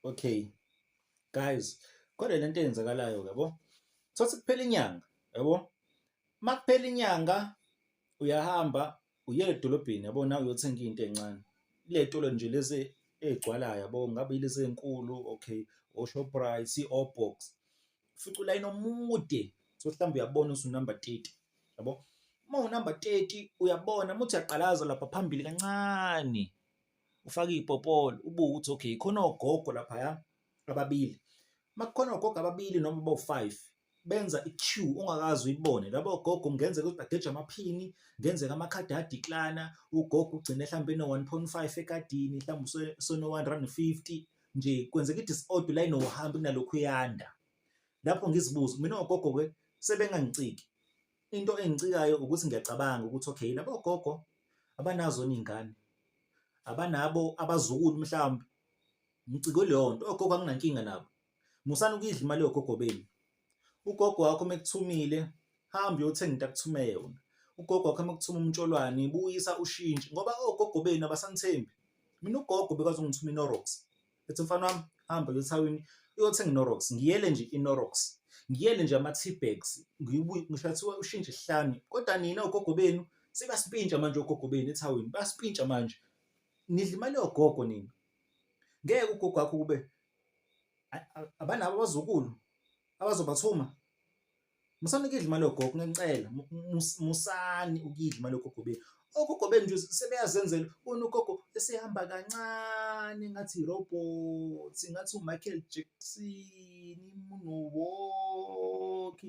Okay, guys, kodwa lento eyenzakalayo yabo, thothi kuphela inyanga yabo, uma kuphela inyanga uyahamba uye edolobheni yabo, nawe uyothenga into encane, le tolo nje lezi ey'gcwalayo yabo, ngabe yilezi ey'nkulu, okay, o-Shoprite, o-Box, ufica ulayini omude, so mhlawumbe uyabona usunamba 30 yabo. Uma unamba 30 uyabona uma uthi uyaqalaza lapha phambili kancane ufake iy'popolo ubuke ukuthi okay, khona ogogo laphaya ababili. Uma kukhona ogogo ababili noma bo-5 benza i-queue ongakaze uyibone. Labo ogogo kungenzeka ukuthi bageja amaphini, kungenzeka amakhadi ayadiklana, ugogo ugcine mhlawumbe eno-1.5 ekadini, mhlawumbe useno-150 nje, kwenzeka i-disorder ulayini awuhambi kunalokhu uyanda. Lapho ngizibuza mina ogogo-ke sebengangiciki. Into engicikayo ukuthi ngiyacabanga ukuthi okay, labo ogogo abanazo iy'ngane, abanabo abazukulu mhlawumbe. Ngicike leyo nto, ogogo anginankinga nabo. Musani ukuyidla imali yogogo beni. Ugogo wakho uma ekuthumile, hamba uyothenga into akuthume yona. Ugogo wakho uma ekuthuma umtsholwane, buyisa ushintshi ngoba ogogo beni abasanithembi. Mina ugogo bekwazi ungithuma i-Norrox. Ethi mfana wami, hamba uyothawini uyothenga i-Norrox. Ngiyele nje i-Norrox. Ngiyele nje ama-Tea-Bags. Ngibuye ngisho kuthiwa ushintshi 5. Kodwa nina ogogo benu sebasipintsha manje ogogo beni ethawini. Bayasipintsha manje. Nidla imali yogogo nina. Ngeke ugogo wakho kube abanabo abazukulu abazobathuma. Musani ukuyidla imali yogogo ngiyanicela, musani ukuyidla imali yogogo beni. Ogogo benu nje sebeyazenzela, ubona ugogo esehamba kancane ngathi i-robot, ngathi u-Michael Jackson, i-moonwalk,